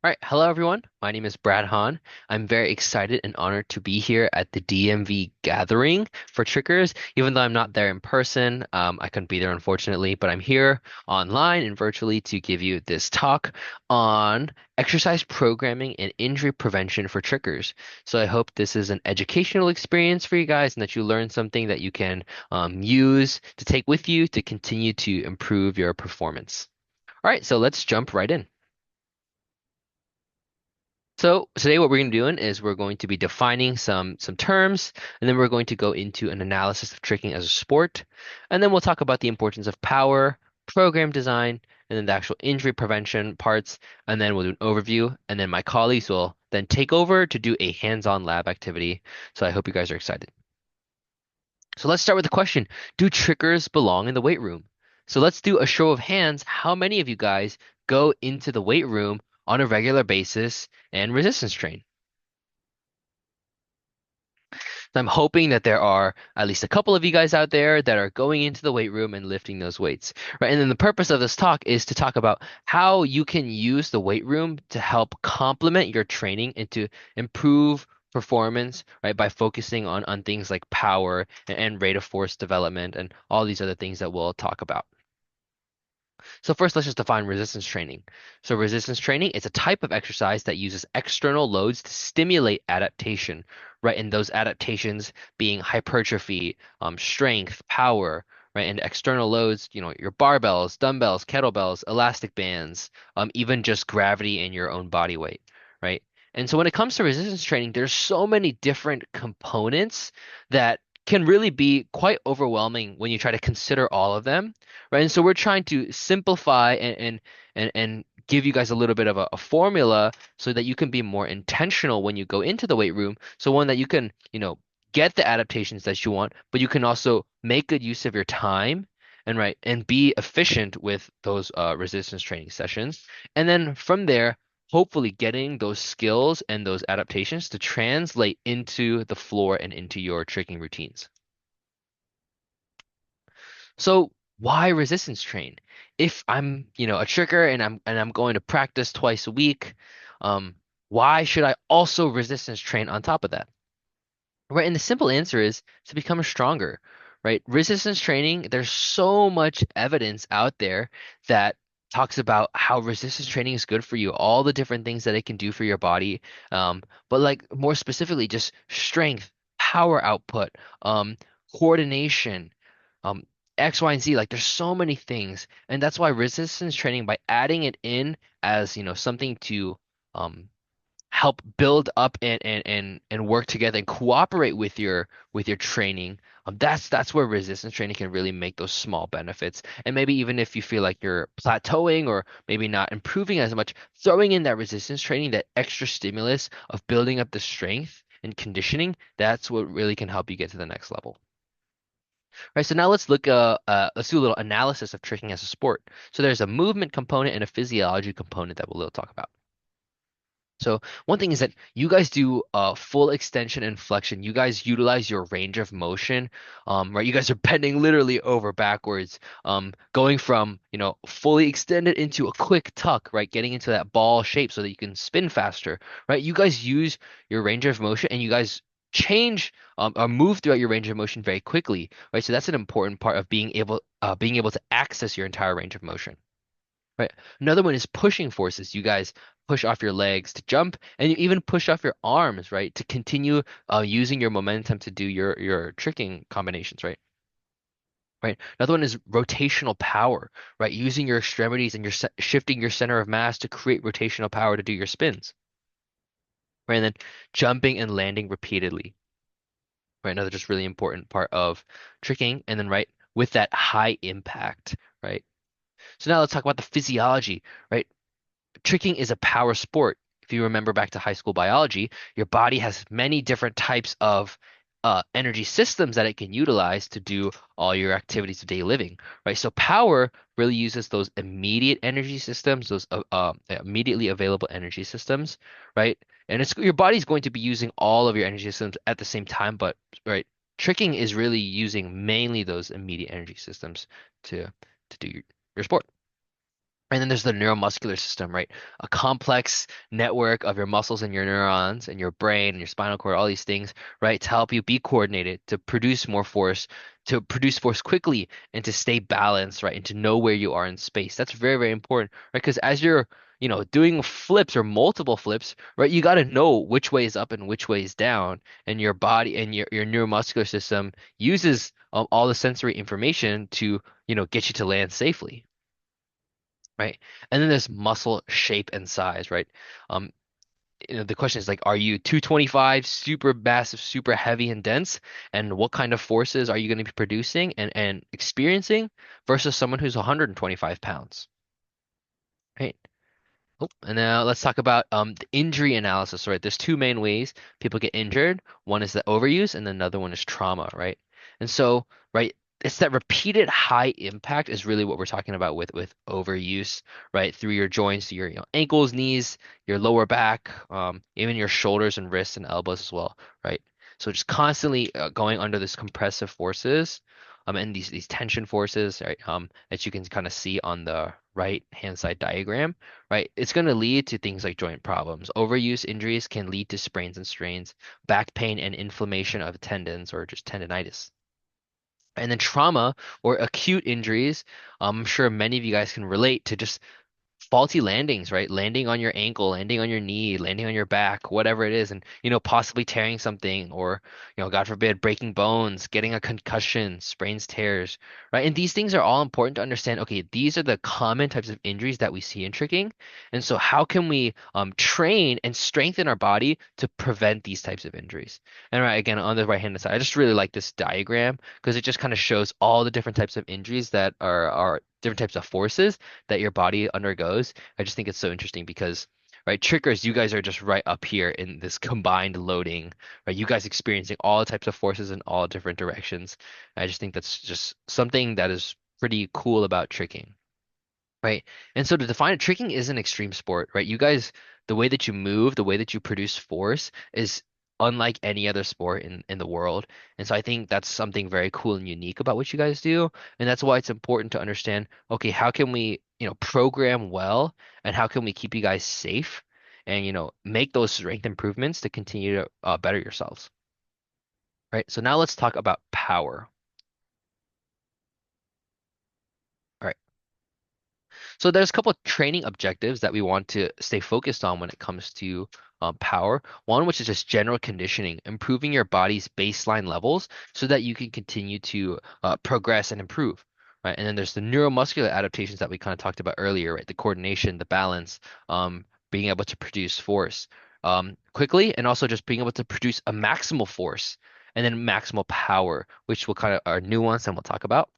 All right, hello everyone. My name is Brad Hahn. I'm very excited and honored to be here at the DMV gathering for Trickers. Even though I'm not there in person, I couldn't be there unfortunately, but I'm here online and virtually to give you this talk on exercise programming and injury prevention for Trickers. So I hope this is an educational experience for you guys and that you learn something that you can use to take with you to continue to improve your performance. All right, so let's jump right in. So today what we're going to be doing is we're going to be defining some terms, and then we're going to go into an analysis of tricking as a sport, and then we'll talk about the importance of power, program design, and then the actual injury prevention parts, and then we'll do an overview, and then my colleagues will then take over to do a hands-on lab activity. So I hope you guys are excited. So let's start with the question, do trickers belong in the weight room? So let's do a show of hands. How many of you guys go into the weight room on a regular basis and resistance train? So I'm hoping that there are at least a couple of you guys out there that are going into the weight room and lifting those weights, right? And then the purpose of this talk is to talk about how you can use the weight room to help complement your training and to improve performance, right? By focusing on things like power and rate of force development and all these other things that we'll talk about. So first, let's just define resistance training. So resistance training is a type of exercise that uses external loads to stimulate adaptation, right? And those adaptations being hypertrophy, strength, power, right? And external loads, your barbells, dumbbells, kettlebells, elastic bands, even just gravity and your own body weight, right? And so when it comes to resistance training, there's so many different components that can really be quite overwhelming when you try to consider all of them, right? And so we're trying to simplify and give you guys a little bit of a formula so that you can be more intentional when you go into the weight room. So one that you can, get the adaptations that you want, but you can also make good use of your time and be efficient with those resistance training sessions. And then from there, hopefully getting those skills and those adaptations to translate into the floor and into your tricking routines. So why resistance train? If I'm, a tricker and I'm going to practice twice a week, um, why should I also resistance train on top of that? Right, and the simple answer is to become stronger, right? Resistance training, there's so much evidence out there that talks about how resistance training is good for you, all the different things that it can do for your body. But like more specifically, just strength, power output, coordination, um, X, Y, and Z. Like there's so many things, and that's why resistance training, by adding it in as, something to um help build up and work together and cooperate with your training. That's where resistance training can really make those small benefits. And maybe even if you feel like you're plateauing or maybe not improving as much, throwing in that resistance training, that extra stimulus of building up the strength and conditioning, that's what really can help you get to the next level. Right, so now let's do a little analysis of tricking as a sport. So there's a movement component and a physiology component that we'll talk about. So one thing is that you guys do full extension and flexion. You guys utilize your range of motion, right? You guys are bending literally over backwards, going from, fully extended into a quick tuck, right? Getting into that ball shape so that you can spin faster, right? You guys use your range of motion and you guys change or move throughout your range of motion very quickly, right? So that's an important part of being able to access your entire range of motion. Right. Another one is pushing forces. You guys push off your legs to jump, and you even push off your arms, right, to continue using your momentum to do your tricking combinations, right? Right. Another one is rotational power, right? Using your extremities and shifting your center of mass to create rotational power to do your spins, right? And then jumping and landing repeatedly, right? Another just really important part of tricking, and then right with that high impact, right? So now let's talk about the physiology, right? Tricking is a power sport. If you remember back to high school biology, your body has many different types of energy systems that it can utilize to do all your activities of daily living, right? So power really uses those immediate energy systems, those immediately available energy systems, right? And it's your body's going to be using all of your energy systems at the same time, but right, tricking is really using mainly those immediate energy systems to do your sport. And then there's the neuromuscular system, right? A complex network of your muscles and your neurons and your brain and your spinal cord, all these things, right? To help you be coordinated, to produce more force, to produce force quickly, and to stay balanced, right? And to know where you are in space. That's very, very important, right? Because as you're, doing flips or multiple flips, right? You got to know which way is up and which way is down. And your body and your neuromuscular system uses all the sensory information to, get you to land safely. Right. And then there's muscle shape and size, right? Um, the question is like, are you 225, super massive, super heavy and dense? And what kind of forces are you going to be producing and experiencing versus someone who's 125 pounds, right? Oh, and now let's talk about the injury analysis, right? There's two main ways people get injured. One is the overuse, and then another one is trauma, right? And so, right, it's that repeated high impact is really what we're talking about with overuse, right? Through your joints, your ankles, knees, your lower back, even your shoulders and wrists and elbows as well, right? So just constantly going under this compressive forces, and these tension forces, right? That you can kind of see on the right hand side diagram, right? It's going to lead to things like joint problems. Overuse injuries can lead to sprains and strains, back pain, and inflammation of tendons or just tendonitis. And then trauma or acute injuries, I'm sure many of you guys can relate to just faulty landings, right? Landing on your ankle, landing on your knee, landing on your back, whatever it is, and possibly tearing something or, God forbid, breaking bones, getting a concussion, sprains, tears, right? And these things are all important to understand. Okay, these are the common types of injuries that we see in tricking. And so how can we train and strengthen our body to prevent these types of injuries? And right, again, on the right hand side, I just really like this diagram because it just kind of shows all the different types of injuries that are different types of forces that your body undergoes. I just think it's so interesting because, right, triggers, you guys are just right up here in this combined loading, right? You guys experiencing all types of forces in all different directions. I just think that's just something that is pretty cool about tricking. Right. And so to define it, tricking is an extreme sport, right? You guys, the way that you move, the way that you produce force is unlike any other sport in the world. And so I think that's something very cool and unique about what you guys do. And that's why it's important to understand, okay, how can we, program well and how can we keep you guys safe and, make those strength improvements to continue to better yourselves. Right. So now let's talk about power. All right. So there's a couple of training objectives that we want to stay focused on when it comes to power. One, which is just general conditioning, improving your body's baseline levels so that you can continue to progress and improve. Right. And then there's the neuromuscular adaptations that we kind of talked about earlier, right? The coordination, the balance, being able to produce force quickly, and also just being able to produce a maximal force and then maximal power, which will kind of are nuanced and we'll talk about.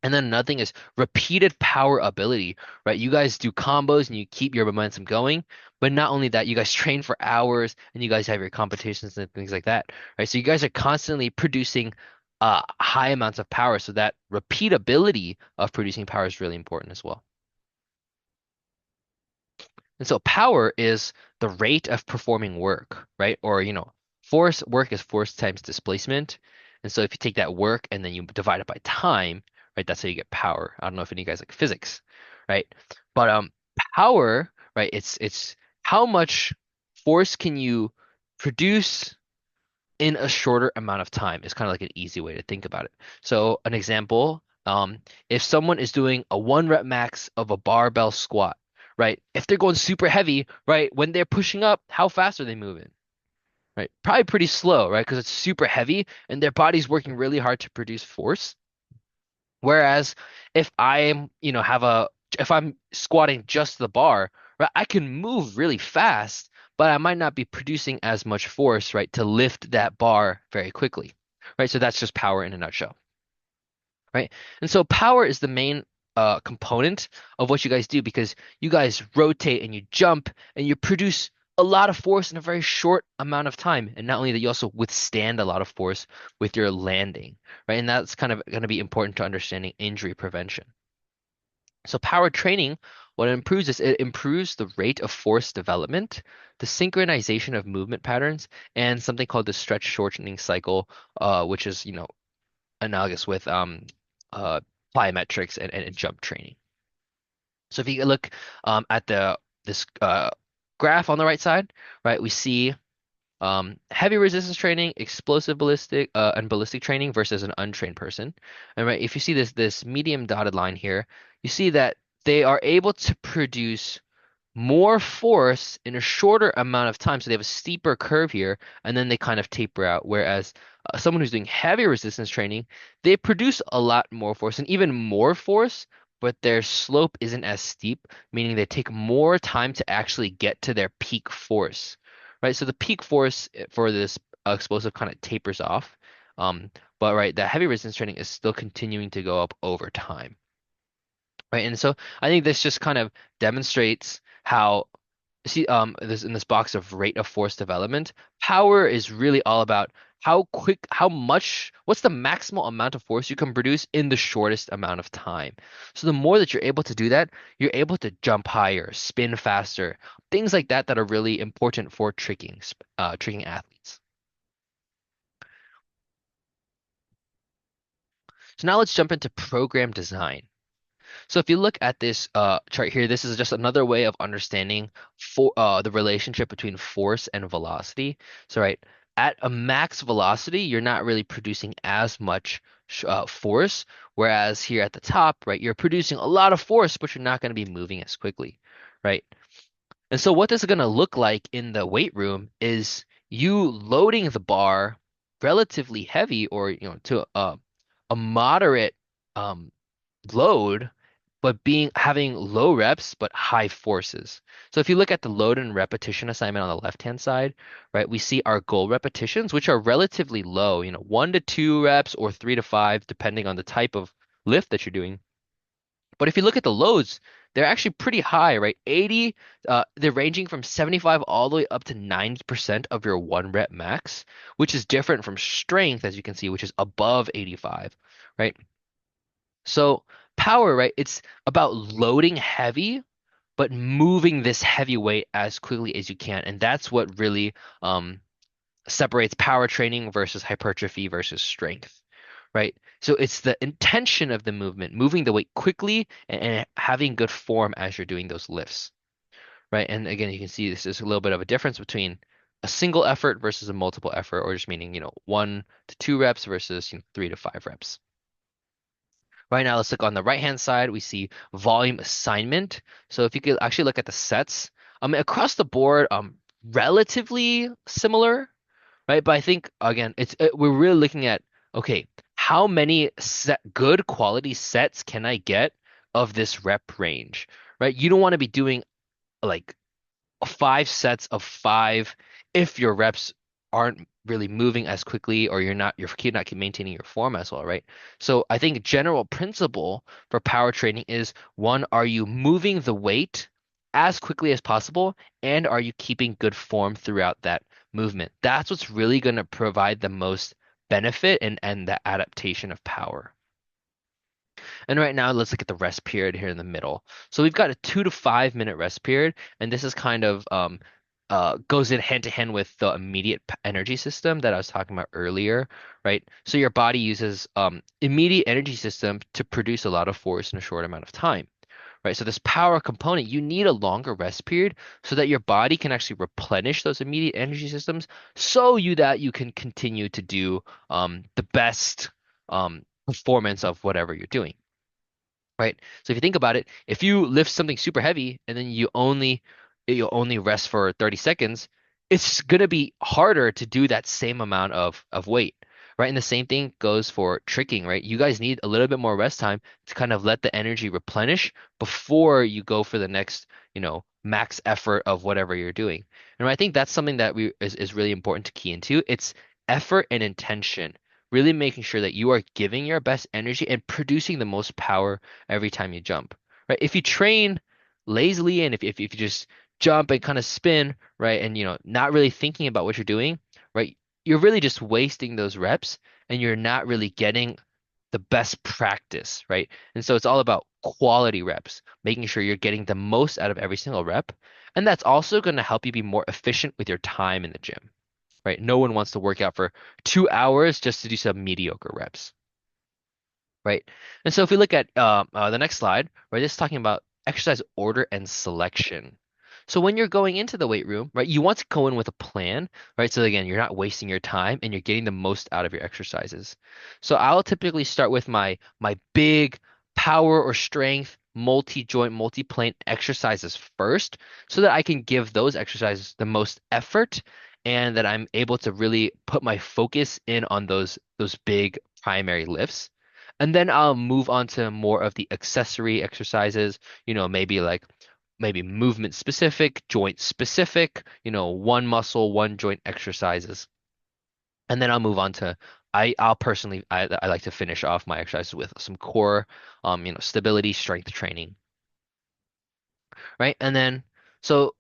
And then another thing is repeated power ability, right? You guys do combos and you keep your momentum going. But not only that, you guys train for hours and you guys have your competitions and things like that, right? So you guys are constantly producing high amounts of power. So that repeatability of producing power is really important as well. And so power is the rate of performing work, right? Or, force work is force times displacement. And so if you take that work and then you divide it by time, right, that's how you get power. I don't know if any of you guys like physics, right? But power, right, it's how much force can you produce in a shorter amount of time is kind of like an easy way to think about it. So an example, if someone is doing a 1 rep max of a barbell squat, right? If they're going super heavy, right? When they're pushing up, how fast are they moving? Right? Probably pretty slow, right? Because it's super heavy and their body's working really hard to produce force. Whereas if I'm, if I'm squatting just the bar, right, I can move really fast, but I might not be producing as much force, right, to lift that bar very quickly, right? So that's just power in a nutshell, right? And so power is the main component of what you guys do because you guys rotate and you jump and you produce a lot of force in a very short amount of time. And not only that, you also withstand a lot of force with your landing, right? And that's kind of going to be important to understanding injury prevention. So power training, what it improves is it improves the rate of force development, the synchronization of movement patterns, and something called the stretch shortening cycle, which is, analogous with uh, plyometrics and jump training. So if you look at the this graph on the right side, right, we see heavy resistance training, explosive ballistic and ballistic training versus an untrained person. And right, if you see this medium dotted line here, you see that they are able to produce more force in a shorter amount of time. So they have a steeper curve here, and then they kind of taper out. Whereas someone who's doing heavy resistance training, they produce a lot more force and even more force, but their slope isn't as steep, meaning they take more time to actually get to their peak force, right? So the peak force for this explosive kind of tapers off. Um, but right, the heavy resistance training is still continuing to go up over time. Right. And so I think this just kind of demonstrates how see this in this box of rate of force development, power is really all about how quick, how much, what's the maximal amount of force you can produce in the shortest amount of time. So the more that you're able to do that, you're able to jump higher, spin faster, things like that that are really important for tricking athletes. So now let's jump into program design. So if you look at this chart here, this is just another way of understanding the relationship between force and velocity. So right, at a max velocity, you're not really producing as much force, whereas here at the top, right, you're producing a lot of force, but you're not going to be moving as quickly, right? And so what this is going to look like in the weight room is you loading the bar relatively heavy or to a moderate um, load, but being having low reps but high forces. So if you look at the load and repetition assignment on the left-hand side, right, we see our goal repetitions, which are relatively low, 1 to 2 reps or 3 to 5, depending on the type of lift that you're doing. But if you look at the loads, they're actually pretty high, right? 80, they're ranging from 75 all the way up to 90% of your 1 rep max, which is different from strength, as you can see, which is above 85, right? So power, right? It's about loading heavy, but moving this heavy weight as quickly as you can. And that's what really separates power training versus hypertrophy versus strength, right? So it's the intention of the movement, moving the weight quickly and having good form as you're doing those lifts, right? And again, you can see this is a little bit of a difference between a single effort versus a multiple effort, or just meaning, 1 to 2 reps versus 3 to 5 reps. Right now, let's look on the right-hand side. We see volume assignment. So if you could actually look at the sets, across the board, relatively similar, right? But I think again, we're really looking at okay, how many good quality sets can I get of this rep range, right? You don't want to be doing like 5 sets of 5 if your reps aren't really moving as quickly or you're not maintaining your form as well, right? So I think general principle for power training is one, are you moving the weight as quickly as possible and are you keeping good form throughout that movement? That's what's really going to provide the most benefit and the adaptation of power. And right now, let's look at the rest period here in the middle. So we've got a 2 to 5 minute rest period, and this is kind of goes in hand to hand with the immediate energy system that I was talking about earlier, right? So your body uses immediate energy system to produce a lot of force in a short amount of time. Right, so this power component, you need a longer rest period so that your body can actually replenish those immediate energy systems, so you can continue to do the best performance of whatever you're doing. Right. So if you think about it, if you lift something super heavy and then you only rest for 30 seconds, it's gonna be harder to do that same amount of weight. Right. And the same thing goes for tricking, right? You guys need a little bit more rest time to kind of let the energy replenish before you go for the next, max effort of whatever you're doing. And I think that's something that is really important to key into. It's effort and intention, really making sure that you are giving your best energy and producing the most power every time you jump, right? If you train lazily and if you just jump and kind of spin, right, and not really thinking about what you're doing, right, you're really just wasting those reps and you're not really getting the best practice, right? And so it's all about quality reps, making sure you're getting the most out of every single rep. And that's also going to help you be more efficient with your time in the gym, right? No one wants to work out for 2 hours just to do some mediocre reps, right? And so if we look at the next slide, right, this is talking about exercise order and selection. So when you're going into the weight room, right, you want to go in with a plan, right? So again, you're not wasting your time and you're getting the most out of your exercises. So I'll typically start with my big power or strength multi-joint, multi-plane exercises first so that I can give those exercises the most effort and that I'm able to really put my focus in on those big primary lifts. And then I'll move on to more of the accessory exercises, maybe movement specific, joint specific, one muscle, one joint exercises. And then I'll move on to I'll personally I like to finish off my exercises with some core stability strength training, right? And then so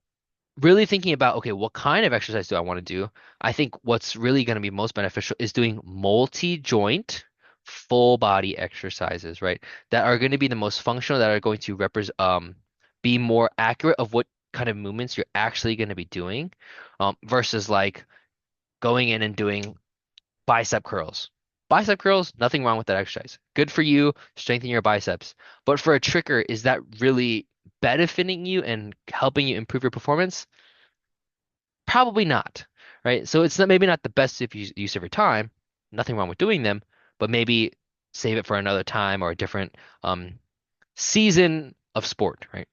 really thinking about, okay, what kind of exercise do I want to do? I think what's really going to be most beneficial is doing multi-joint, full body exercises, right? That are going to be the most functional, that are going to represent, be more accurate of what kind of movements you're actually going to be doing, versus like going in and doing bicep curls. Bicep curls, nothing wrong with that exercise. Good for you, strengthen your biceps. But for a tricker, is that really benefiting you and helping you improve your performance? Probably not, right? So it's not, maybe not the best if use of your time. Nothing wrong with doing them, but maybe save it for another time or a different season of sport, right?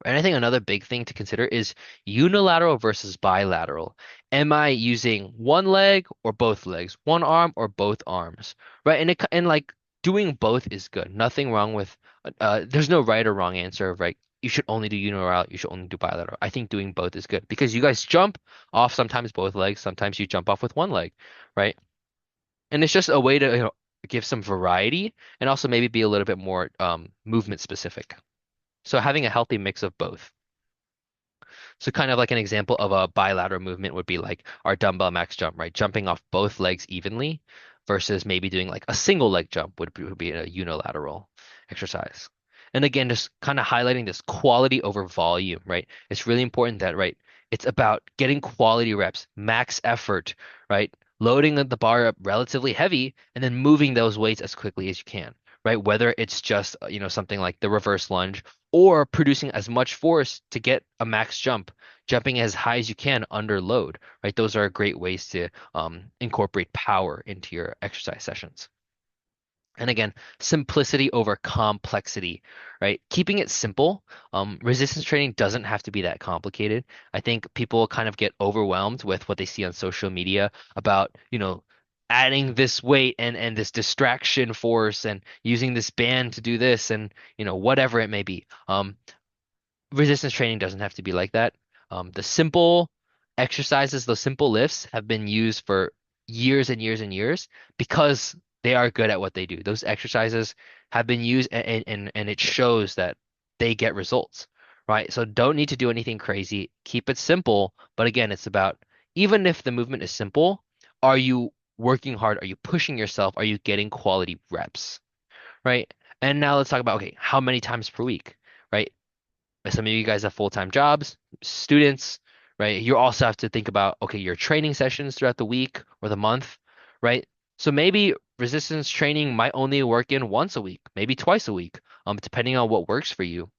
And I think another big thing to consider is unilateral versus bilateral. Am I using one leg or both legs, one arm or both arms, right? And like doing both is good. Nothing wrong with there's no right or wrong answer, right? You should only do unilateral, you should only do bilateral. I think doing both is good because you guys jump off sometimes both legs, sometimes you jump off with one leg, right? And it's just a way to, give some variety and also maybe be a little bit more movement specific. So having a healthy mix of both. So kind of like an example of a bilateral movement would be like our dumbbell max jump, right? Jumping off both legs evenly versus maybe doing like a single leg jump would be a unilateral exercise. And again, just kind of highlighting this quality over volume, right? It's really important that, right, it's about getting quality reps, max effort, right? Loading the bar up relatively heavy and then moving those weights as quickly as you can, right? Whether it's just, something like the reverse lunge or producing as much force to get a max jump, jumping as high as you can under load, right? Those are great ways to incorporate power into your exercise sessions. And again, simplicity over complexity, right? Keeping it simple. Resistance training doesn't have to be that complicated. I think people kind of get overwhelmed with what they see on social media about, adding this weight and this distraction force and using this band to do this and, whatever it may be. Resistance training doesn't have to be like that. The simple exercises, those simple lifts have been used for years and years and years because they are good at what they do. Those exercises have been used and it shows that they get results, right? So don't need to do anything crazy. Keep it simple. But again, it's about even if the movement is simple, are you working hard? Are you pushing yourself? Are you getting quality reps, right? And now let's talk about, okay, how many times per week, right? Some of you guys have full-time jobs, students, right? You also have to think about, okay, your training sessions throughout the week or the month, right? So maybe resistance training might only work in once a week, maybe twice a week, depending on what works for you,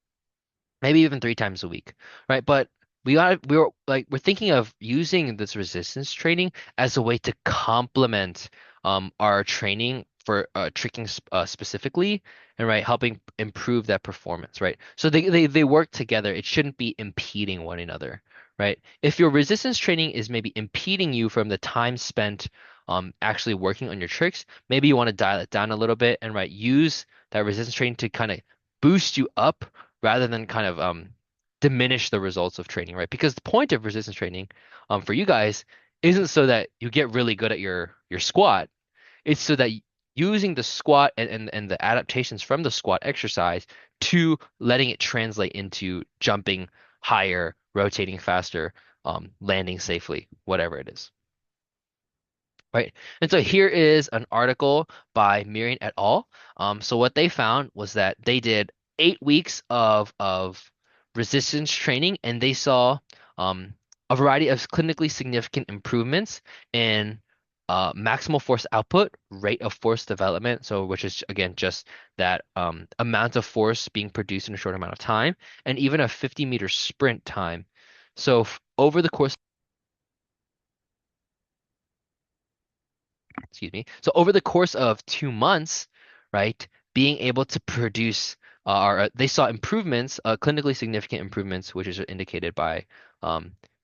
maybe even 3 times a week, right? But we're thinking of using this resistance training as a way to complement our training for tricking specifically and right helping improve that performance, right? So they work together. It shouldn't be impeding one another, right? If your resistance training is maybe impeding you from the time spent actually working on your tricks, maybe you want to dial it down a little bit and right use that resistance training to kind of boost you up rather than kind of diminish the results of training, right? Because the point of resistance training, for you guys, isn't so that you get really good at your squat. It's so that using the squat and the adaptations from the squat exercise to letting it translate into jumping higher, rotating faster, landing safely, whatever it is. Right. And so here is an article by Miriam et al. So what they found was that they did 8 weeks of resistance training, and they saw a variety of clinically significant improvements in maximal force output, rate of force development, so which is again just that amount of force being produced in a short amount of time, and even a 50-meter sprint time. So over the course, excuse me, so over the course of 2 months, right, being able to produce, or they saw improvements, clinically significant improvements, which is indicated by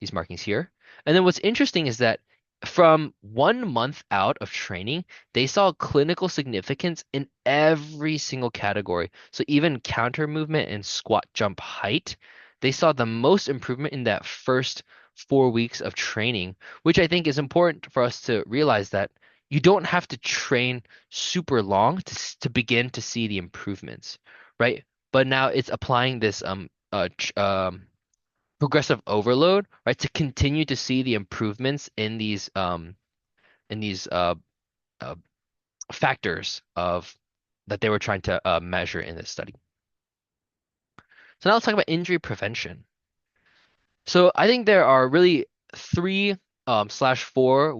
these markings here. And then what's interesting is that from 1 month out of training, they saw clinical significance in every single category. So even counter movement and squat jump height, they saw the most improvement in that first 4 weeks of training, which I think is important for us to realize that you don't have to train super long to begin to see the improvements, right? But now it's applying this progressive overload, right, to continue to see the improvements in these uh, factors of that they were trying to measure in this study. So now let's talk about injury prevention. So I think there are really three slash four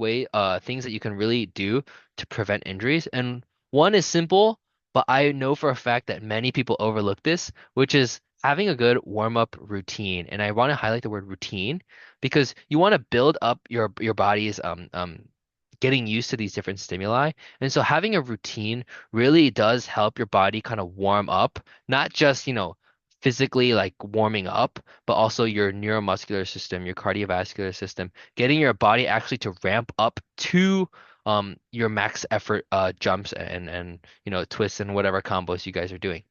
things that you can really do to prevent injuries. And one is simple, but I know for a fact that many people overlook this, which is having a good warm-up routine. And I want to highlight the word routine because you want to build up your body's getting used to these different stimuli. And so having a routine really does help your body kind of warm up, not just, physically like warming up, but also your neuromuscular system, your cardiovascular system, getting your body actually to ramp up to your max effort jumps and twists and whatever combos you guys are doing.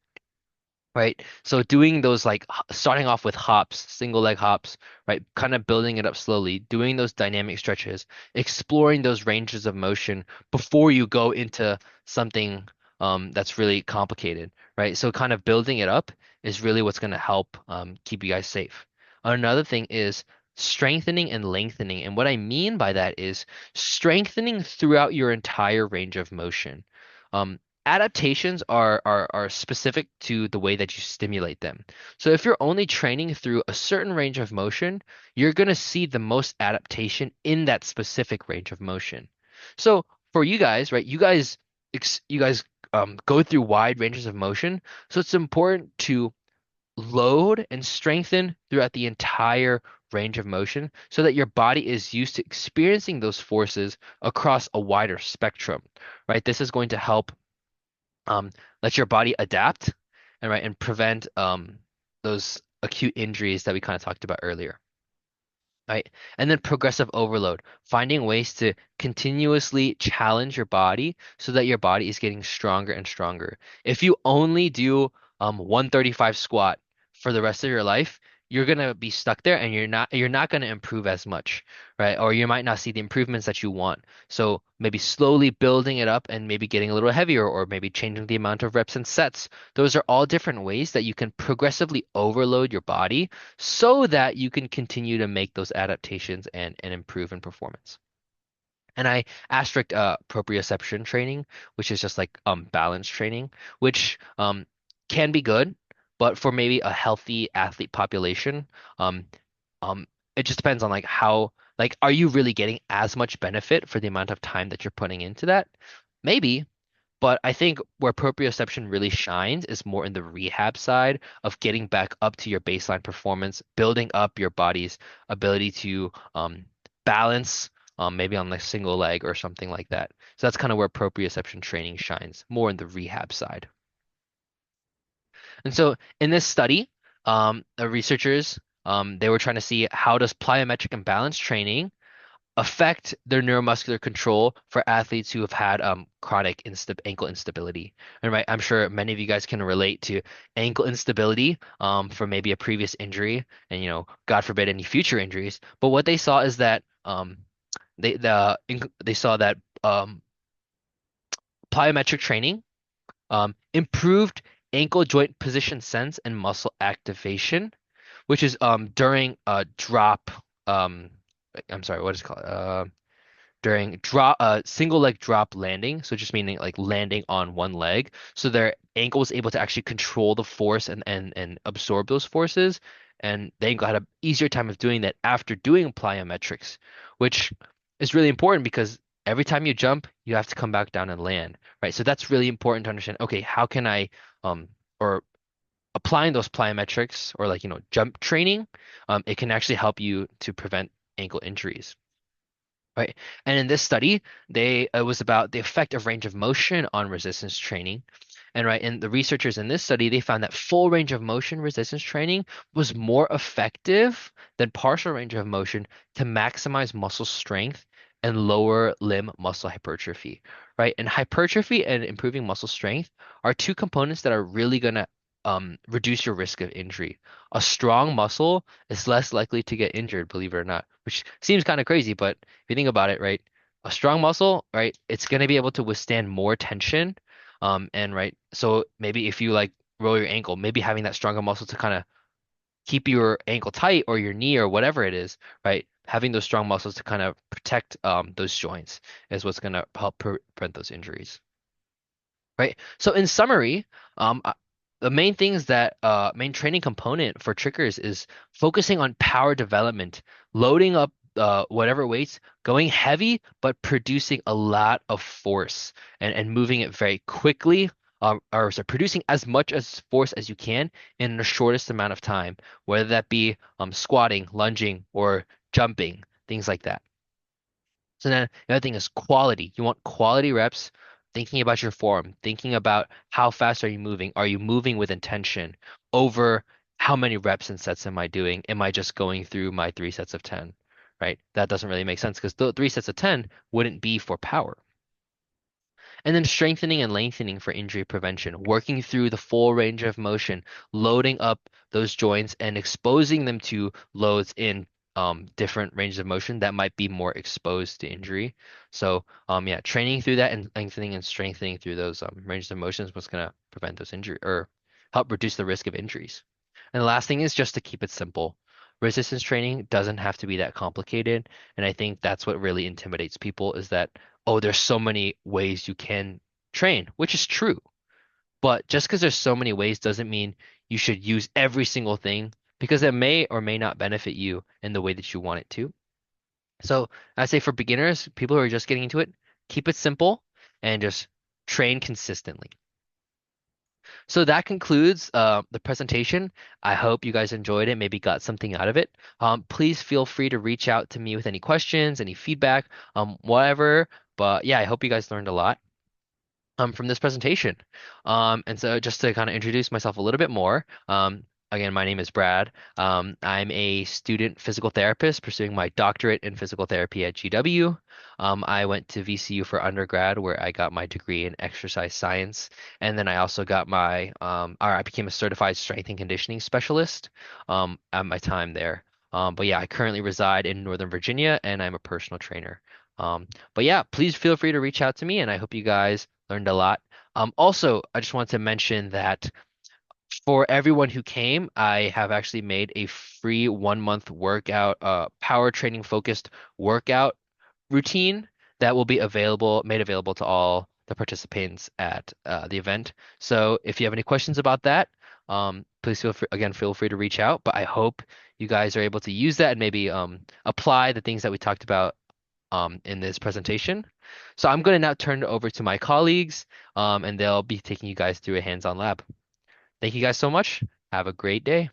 Right. So doing those like starting off with hops, single leg hops, right? Kind of building it up slowly, doing those dynamic stretches, exploring those ranges of motion before you go into something that's really complicated, right? So kind of building it up is really what's going to help keep you guys safe. Another thing is strengthening and lengthening. And what I mean by that is strengthening throughout your entire range of motion. Um, Adaptations are specific to the way that you stimulate them. So if you're only training through a certain range of motion, you're going to see the most adaptation in that specific range of motion. So for you guys, right, you guys go through wide ranges of motion, so it's important to load and strengthen throughout the entire range of motion so that your body is used to experiencing those forces across a wider spectrum, right? This is going to help um, let your body adapt and prevent those acute injuries that we kind of talked about earlier. Right. And then progressive overload, finding ways to continuously challenge your body so that your body is getting stronger and stronger. If you only do 135 squat for the rest of your life, you're gonna be stuck there and you're not gonna improve as much, right? Or you might not see the improvements that you want. So maybe slowly building it up and maybe getting a little heavier or maybe changing the amount of reps and sets. Those are all different ways that you can progressively overload your body so that you can continue to make those adaptations and improve in performance. And I asterisk proprioception training, which is just like balance training, which can be good, but for maybe a healthy athlete population, um, it just depends on like how like are you really getting as much benefit for the amount of time that you're putting into that? Maybe, but I think where proprioception really shines is more in the rehab side of getting back up to your baseline performance, building up your body's ability to balance, maybe on a single leg or something like that. So that's kind of where proprioception training shines, more in the rehab side. And so in this study, the researchers they were trying to see how does plyometric and balance training affect their neuromuscular control for athletes who have had chronic ankle instability. And right, I'm sure many of you guys can relate to ankle instability from maybe a previous injury, and God forbid any future injuries. But what they saw is that they saw that plyometric training improved ankle joint position sense and muscle activation, which is during drop. Um, I'm sorry, what is it called? During drop single leg drop landing, so just meaning like landing on one leg, so their ankle was able to actually control the force and absorb those forces, and they got a easier time of doing that after doing plyometrics, which is really important because every time you jump, you have to come back down and land, right? So that's really important to understand. Okay, how can I, um, or applying those plyometrics or like, jump training, it can actually help you to prevent ankle injuries. Right. And in this study, it was about the effect of range of motion on resistance training. And the researchers in this study, they found that full range of motion resistance training was more effective than partial range of motion to maximize muscle strength and lower limb muscle hypertrophy. Right. And hypertrophy and improving muscle strength are two components that are really gonna reduce your risk of injury. A strong muscle is less likely to get injured, believe it or not, which seems kind of crazy, but if you think about it, right, a strong muscle, right, it's going to be able to withstand more tension. And right, so maybe if you like roll your ankle, maybe having that stronger muscle to kind of keep your ankle tight or your knee or whatever it is, right, having those strong muscles to kind of protect those joints is what's going to help prevent those injuries. Right. So in summary, the main things that main training component for triggers is focusing on power development, loading up whatever weights, going heavy, but producing a lot of force and moving it very quickly, or sorry, producing as much as force as you can in the shortest amount of time, whether that be squatting, lunging, or jumping, things like that. So then the other thing is quality. You want quality reps, thinking about your form, thinking about how fast are you moving? Are you moving with intention over how many reps and sets am I doing? Am I just going through my 3 sets of 10? Right? That doesn't really make sense because the 3 sets of 10 wouldn't be for power. And then strengthening and lengthening for injury prevention, working through the full range of motion, loading up those joints and exposing them to loads in different ranges of motion that might be more exposed to injury. So, yeah, training through that and lengthening and strengthening through those ranges of motion is what's going to prevent those injury or help reduce the risk of injuries. And the last thing is just to keep it simple. Resistance training doesn't have to be that complicated. And I think that's what really intimidates people is that, oh, there's so many ways you can train, which is true. But just because there's so many ways doesn't mean you should use every single thing because it may or may not benefit you in the way that you want it to. So I say for beginners, people who are just getting into it, keep it simple and just train consistently. So that concludes the presentation. I hope you guys enjoyed it, maybe got something out of it. Please feel free to reach out to me with any questions, any feedback, whatever. But yeah, I hope you guys learned a lot from this presentation. And so just to kind of introduce myself a little bit more, again, my name is Brad. I'm a student physical therapist pursuing my doctorate in physical therapy at GW. I went to VCU for undergrad where I got my degree in exercise science. And then I also got or I became a certified strength and conditioning specialist at my time there. But yeah, I currently reside in Northern Virginia and I'm a personal trainer. But yeah, please feel free to reach out to me, and I hope you guys learned a lot. Also, I just want to mention that for everyone who came, I have actually made a free 1 month workout, power training focused workout routine that will be made available to all the participants at the event. So if you have any questions about that, please feel free to reach out. But I hope you guys are able to use that and maybe apply the things that we talked about in this presentation. So I'm going to now turn it over to my colleagues, and they'll be taking you guys through a hands-on lab. Thank you guys so much. Have a great day.